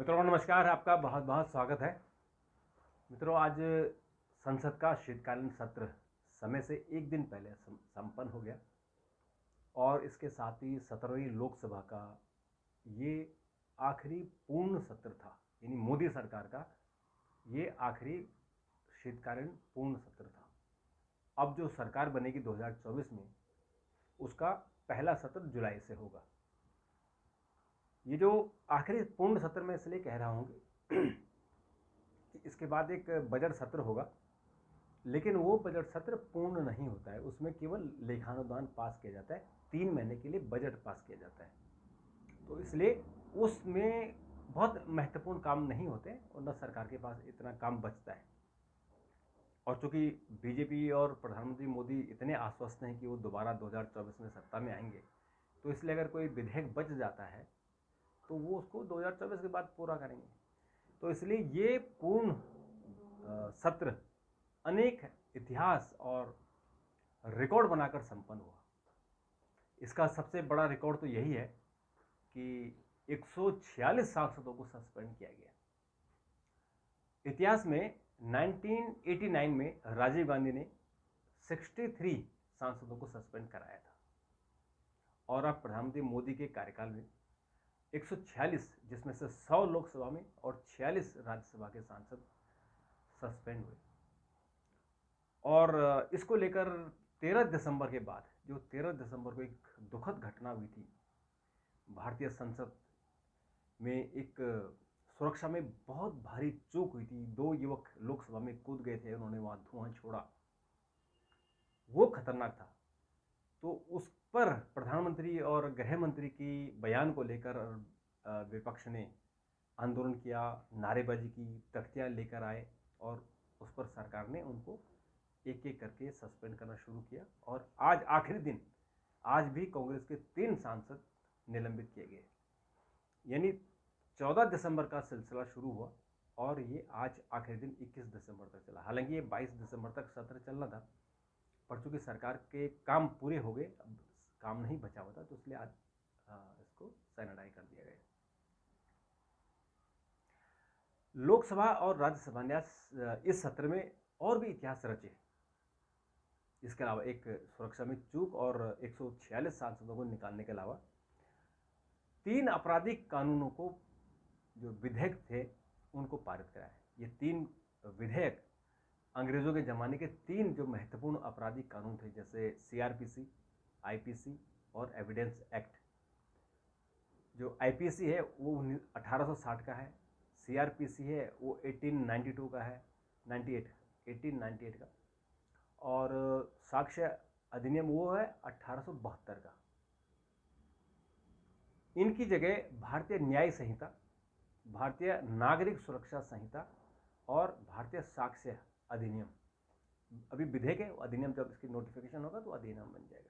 मित्रों नमस्कार, आपका बहुत बहुत स्वागत है। मित्रों, आज संसद का शीतकालीन सत्र समय से एक दिन पहले संपन्न हो गया और इसके साथ ही 17वीं लोकसभा का ये आखिरी पूर्ण सत्र था। यानी मोदी सरकार का ये आखिरी शीतकालीन पूर्ण सत्र था। अब जो सरकार बनेगी 2024 में, उसका पहला सत्र जुलाई से होगा। ये जो आखिरी पूर्ण सत्र में इसलिए कह रहा हूँ कि इसके बाद एक बजट सत्र होगा, लेकिन वो बजट सत्र पूर्ण नहीं होता है। उसमें केवल लेखानुदान पास किया जाता है, 3 महीने के लिए बजट पास किया जाता है। तो इसलिए उसमें बहुत महत्वपूर्ण काम नहीं होते और न सरकार के पास इतना काम बचता है। और चूंकि बीजेपी और प्रधानमंत्री मोदी इतने आश्वस्त हैं कि वो दोबारा 2024 में सत्ता में आएंगे, तो इसलिए अगर कोई विधेयक बच जाता है तो वो उसको 2024 के बाद पूरा करेंगे। तो इसलिए ये पूर्ण सत्र अनेक इतिहास और रिकॉर्ड बनाकर संपन्न हुआ। इसका सबसे बड़ा रिकॉर्ड तो यही है कि 146 सांसदों को सस्पेंड किया गया। इतिहास में 1989 में राजीव गांधी ने 63 सांसदों को सस्पेंड कराया था और अब प्रधानमंत्री मोदी के कार्यकाल में 146, जिसमें से 100 लोकसभा में और 46 राज्यसभा के सांसद सस्पेंड हुए। और इसको लेकर 13 दिसंबर के बाद, जो 13 दिसंबर को एक दुखद घटना हुई थी, भारतीय संसद में एक सुरक्षा में बहुत भारी चूक हुई थी। 2 युवक लोकसभा में कूद गए थे, उन्होंने वहां धुआं छोड़ा, वो खतरनाक था। तो उस पर प्रधानमंत्री और गृह मंत्री की बयान को लेकर विपक्ष ने आंदोलन किया, नारेबाजी की, तख्तियां लेकर आए और उस पर सरकार ने उनको एक एक करके सस्पेंड करना शुरू किया। और आज आखिरी दिन, आज भी कांग्रेस के 3 सांसद निलंबित किए गए। यानी 14 दिसंबर का सिलसिला शुरू हुआ और ये आज आखिरी दिन 21 दिसंबर तक चला। हालांकि ये 22 दिसंबर तक सत्र चलना था, पर चूंकि सरकार के काम पूरे हो गए, अब काम नहीं बचा हुआ था, तो इसलिए आज इसको सैनिटाइज कर दिया गया। लोकसभा और राज्यसभा ने इस सत्र में और भी इतिहास रचे। इसके अलावा एक सुरक्षा में चूक और 146 सांसदों को निकालने के अलावा 3 आपराधिक कानूनों को, जो विधेयक थे, उनको पारित कराया। ये 3 विधेयक अंग्रेजों के ज़माने के 3 जो महत्वपूर्ण आपराधिक कानून थे, जैसे सीआरपीसी, आईपीसी और एविडेंस एक्ट। जो आईपीसी है वो 1860 का है, सीआरपीसी है वो 1892 का है, 1898 का, और साक्ष्य अधिनियम वो है 1872 का। इनकी जगह भारतीय न्याय संहिता, भारतीय नागरिक सुरक्षा संहिता और भारतीय साक्ष्य अधिनियम, अभी विधेयक है, अधिनियम जब इसकी नोटिफिकेशन होगा तो अधिनियम बन जाएगा।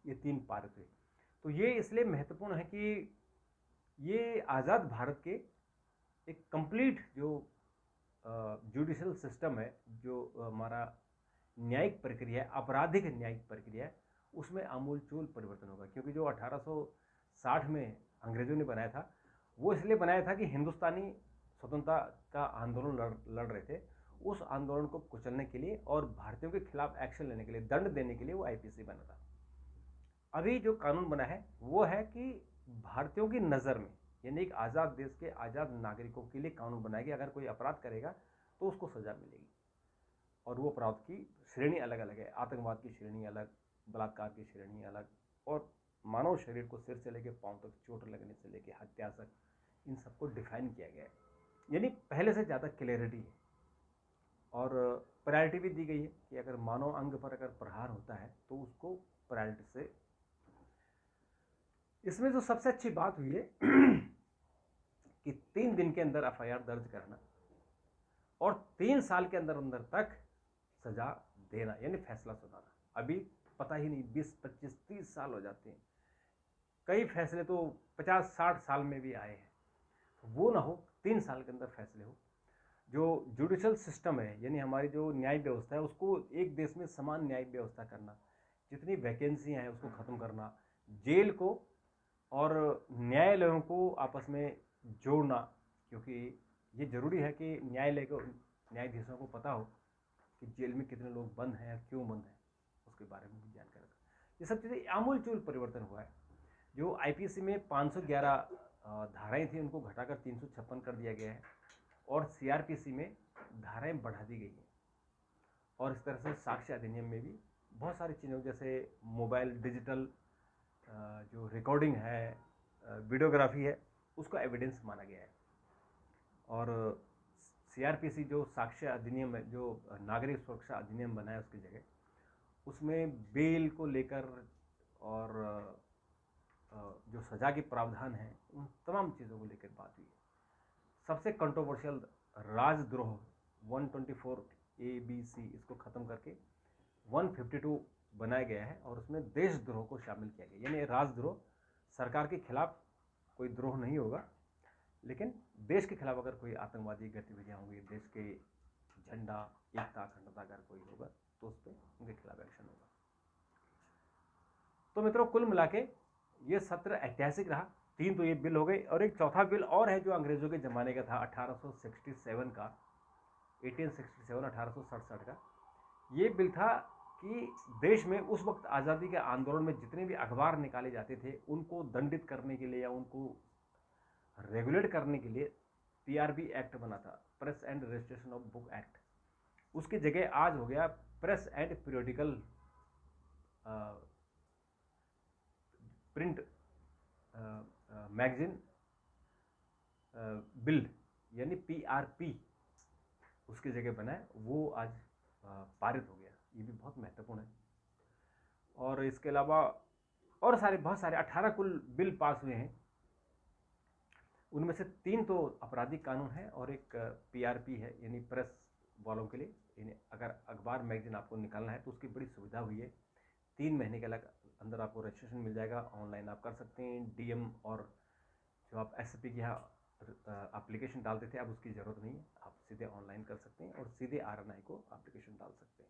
ये 3 पारित हुए। तो ये इसलिए महत्वपूर्ण है कि ये आज़ाद भारत के एक कंप्लीट जो जुडिशल सिस्टम है, जो हमारा न्यायिक प्रक्रिया है, आपराधिक न्यायिक प्रक्रिया है, उसमें आमूलचूल परिवर्तन होगा। क्योंकि जो 1860 में अंग्रेजों ने बनाया था, वो इसलिए बनाया था कि हिंदुस्तानी स्वतंत्रता का आंदोलन लड़ रहे थे, उस आंदोलन को कुचलने के लिए और भारतीयों के खिलाफ एक्शन लेने के लिए, दंड देने के लिए वो आईपीसी बना था। अभी जो कानून बना है वो है कि भारतीयों की नज़र में, यानी एक आज़ाद देश के आज़ाद नागरिकों के लिए कानून बनाया कि अगर कोई अपराध करेगा तो उसको सज़ा मिलेगी। और वो अपराध की श्रेणी अलग अलग है। आतंकवाद की श्रेणी अलग, बलात्कार की श्रेणी अलग, और मानव शरीर को सिर से लेकर पांव तक चोट लगने से लेकर हत्या तक, इन सबको डिफाइन किया गया है। यानी पहले से ज़्यादा क्लैरिटी है और प्रायोरिटी भी दी गई है कि अगर मानव अंग पर अगर प्रहार होता है तो उसको प्रायोरिटी से। इसमें जो सबसे अच्छी बात हुई है कि 3 दिन के अंदर एफआईआर दर्ज करना और 3 साल के अंदर अंदर तक सजा देना, यानी फैसला सुनाना। अभी पता ही नहीं, 20, 25, 30 साल हो जाते हैं। कई फैसले तो 50, 60 साल में भी आए हैं। वो ना हो, 3 साल के अंदर फैसले हो। जो जुडिशल सिस्टम है, यानी हमारी जो न्याय व्यवस्था है, उसको एक देश में समान न्याय व्यवस्था करना, जितनी वैकेंसियाँ हैं उसको ख़त्म करना, जेल को और न्यायालयों को आपस में जोड़ना, क्योंकि ये ज़रूरी है कि न्यायालय को, न्यायाधीशों को पता हो कि जेल में कितने लोग बंद हैं, क्यों बंद हैं, उसके बारे में भी जानकारी रखें। ये सब चीज़ें आमूल चूल परिवर्तन हुआ है। जो आईपीसी में 511 धाराएं थी उनको घटाकर 356 कर दिया गया है, और सीआरपीसी में धाराएं बढ़ा दी गई हैं। और इस तरह से साक्ष्य अधिनियम में भी बहुत सारी चीज़ों, जैसे मोबाइल डिजिटल जो रिकॉर्डिंग है, वीडियोग्राफी है, उसको एविडेंस माना गया है। और सीआरपीसी जो साक्ष्य अधिनियम है, जो नागरिक सुरक्षा अधिनियम बना है, उसकी जगह उसमें बेल को लेकर और जो सजा के प्रावधान हैं, उन तमाम चीज़ों को लेकर बात हुई है। सबसे कंट्रोवर्शियल राजद्रोह 124 ABC, इसको ख़त्म करके 152 बनाया गया है, और उसमें देशद्रोह को शामिल किया गया। यानी राजद्रोह सरकार के खिलाफ कोई द्रोह नहीं होगा, लेकिन देश के खिलाफ अगर कोई आतंकवादी गतिविधियाँ होंगी, देश के झंडा, एकता, अखंडता अगर कोई होगा, तो उस पर उनके खिलाफ एक्शन होगा। तो मित्रों, कुल मिला के ये सत्र ऐतिहासिक रहा। 3 तो ये बिल हो गए, और एक चौथा बिल और है जो अंग्रेजों के ज़माने का था, 1867 का, 1867, 1867 का। ये बिल था कि देश में उस वक्त आज़ादी के आंदोलन में जितने भी अखबार निकाले जाते थे, उनको दंडित करने के लिए या उनको रेगुलेट करने के लिए PRB एक्ट बना था, press and registration of book act. उसकी जगह आज हो गया press and periodical print magazine bill, यानी PRP उसकी जगह बना है, वो आज पारित हो गया। ये भी बहुत महत्वपूर्ण है। और इसके अलावा और बहुत सारे 18 कुल बिल पास हुए हैं। उनमें से 3 तो आपराधिक कानून है, और एक PRP है, यानी प्रेस वालों के लिए। यानी अगर अखबार मैगजीन आपको निकालना है तो उसकी बड़ी सुविधा हुई है। 3 महीने के अंदर आपको रजिस्ट्रेशन मिल जाएगा, ऑनलाइन आप कर सकते हैं। DM और जो आप SCP के यहाँ एप्लीकेशन डालते थे, अब उसकी ज़रूरत नहीं है, आप सीधे ऑनलाइन कर सकते हैं और सीधे RNI को एप्लीकेशन डाल सकते हैं।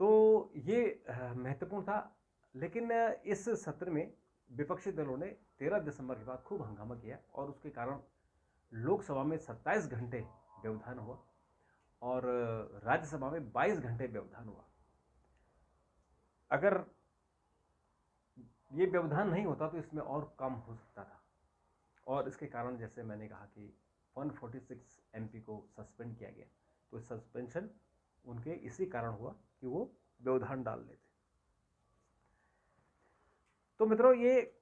तो ये महत्वपूर्ण था। लेकिन इस सत्र में विपक्षी दलों ने 13 दिसंबर के बाद खूब हंगामा किया, और उसके कारण लोकसभा में 27 घंटे व्यवधान हुआ, और राज्यसभा में 22 घंटे व्यवधान हुआ। अगर ये व्यवधान नहीं होता तो इसमें और कम हो सकता था, और इसके कारण जैसे मैंने कहा कि 146 MP को सस्पेंड किया गया। तो सस्पेंशन उनके इसी कारण हुआ कि वो व्यवधान डाल लेते। तो मित्रों, ये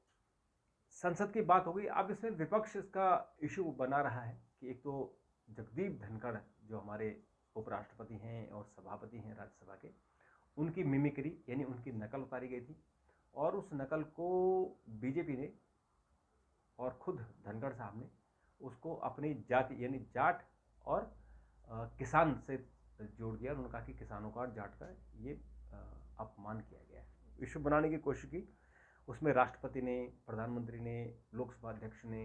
संसद की बात हो गई। अब इसमें विपक्ष इसका इशू बना रहा है कि एक तो जगदीप धनखड़ जो हमारे उपराष्ट्रपति हैं और सभापति हैं राज्यसभा के, उनकी मिमिक्री यानी उनकी नकल उतारी गई थी, और उस नकल को बीजेपी ने और खुद धनखड़ साहब ने उसको अपनी जाति यानी जाट और किसान से जोड़ दिया। उन्होंने कहा कि किसानों का और जाट का ये अपमान किया गया है। इशू बनाने की कोशिश की। उसमें राष्ट्रपति ने, प्रधानमंत्री ने, लोकसभा अध्यक्ष ने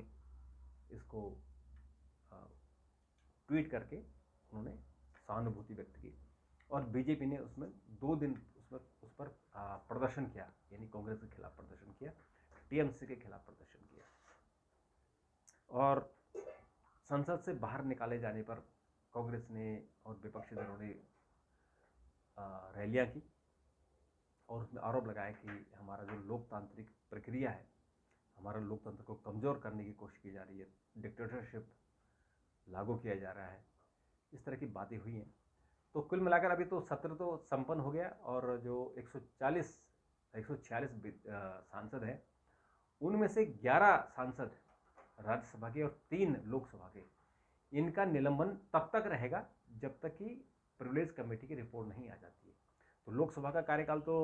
इसको ट्वीट करके उन्होंने सहानुभूति व्यक्त की, और बीजेपी ने उसमें 2 दिन उस पर प्रदर्शन किया, यानी कांग्रेस के खिलाफ प्रदर्शन किया, TMC के खिलाफ प्रदर्शन किया। और संसद से बाहर निकाले जाने पर कांग्रेस ने और विपक्षी दलों ने रैलियां की, और उसमें आरोप लगाया कि हमारा जो लोकतांत्रिक प्रक्रिया है, हमारा लोकतंत्र को कमज़ोर करने की कोशिश की जा रही है, डिक्टेटरशिप लागू किया जा रहा है। इस तरह की बातें हुई हैं। तो कुल मिलाकर अभी तो सत्र तो संपन्न हो गया, और जो 146 सांसद हैं, उनमें से 11 सांसद राज्यसभा के और 3 लोकसभा के, इनका निलंबन तब तक रहेगा जब तक कि प्रिविलेज कमेटी की रिपोर्ट नहीं आ जाती है। तो लोकसभा का कार्यकाल तो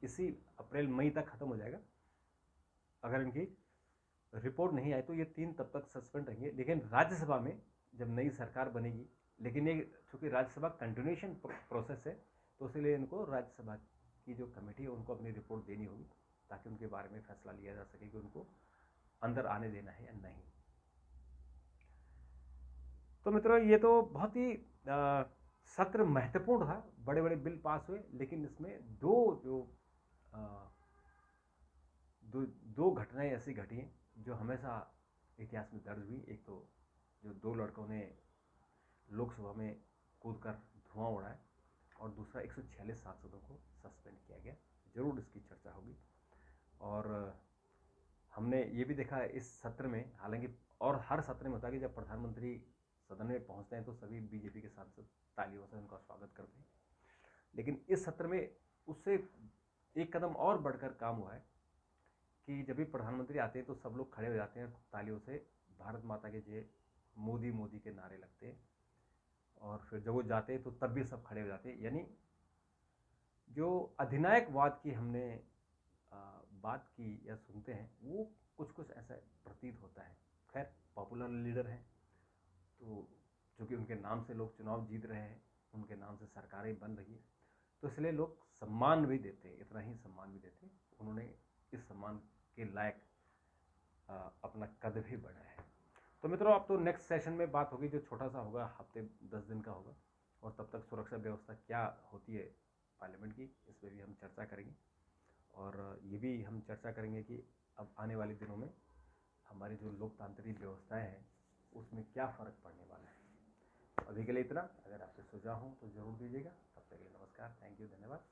इसी अप्रैल-मई तक खत्म हो जाएगा। अगर इनकी रिपोर्ट नहीं आई तो ये 3 तब तक सस्पेंड रहेंगे। लेकिन राज्यसभा में जब नई सरकार बनेगी, लेकिन ये चूँकि राज्यसभा कंटिन्यूएशन प्रोसेस है, तो इसलिए इनको राज्यसभा की जो कमेटी है उनको अपनी रिपोर्ट देनी होगी, ताकि उनके बारे में फैसला लिया जा सके कि उनको अंदर आने देना है या नहीं। तो मित्रों, ये तो बहुत ही सत्र महत्वपूर्ण था। बड़े बड़े बिल पास हुए, लेकिन इसमें दो घटनाएं ऐसी घटी हैं जो हमेशा इतिहास में दर्ज हुई। एक तो जो 2 लड़कों ने लोकसभा में कूदकर धुआं उड़ाया, और दूसरा 146 सांसदों को सस्पेंड किया गया। ज़रूर इसकी चर्चा होगी। और हमने ये भी देखा है इस सत्र में, हालांकि और हर सत्र में होता है कि जब प्रधानमंत्री सदन में पहुंचते हैं तो सभी बीजेपी के सांसद तालियों से उनका स्वागत करते हैं, लेकिन इस सत्र में उससे एक कदम और बढ़कर काम हुआ है कि जब भी प्रधानमंत्री आते हैं तो सब लोग खड़े हो जाते हैं तालियों से, भारत माता के जय, मोदी मोदी के नारे लगते हैं, और फिर जब वो जाते हैं तो तब भी सब खड़े हो जाते हैं। यानी जो अधिनायकवाद की हमने बात की या सुनते हैं, वो कुछ कुछ ऐसा प्रतीत होता है। खैर, पॉपुलर लीडर हैं तो चूँकि उनके नाम से लोग चुनाव जीत रहे हैं, उनके नाम से सरकारें बन रही है, तो इसलिए लोग सम्मान भी देते हैं, इतना ही सम्मान भी देते हैं। उन्होंने इस सम्मान के लायक अपना कद भी बढ़ाया है। तो मित्रों, अब तो नेक्स्ट सेशन में बात होगी जो छोटा सा होगा, हफ्ते 10 दिन का होगा, और तब तक सुरक्षा व्यवस्था क्या होती है पार्लियामेंट की, इस पर भी हम चर्चा करेंगे। और ये भी हम चर्चा करेंगे कि अब आने वाले दिनों में हमारी जो लोकतांत्रिक व्यवस्थाएं हैं उसमें क्या फ़र्क पड़ने वाला है। अभी के लिए इतना। अगर आपसे सुझाव हो तो ज़रूर दीजिएगा। तब तक के लिए नमस्कार, थैंक यू, धन्यवाद।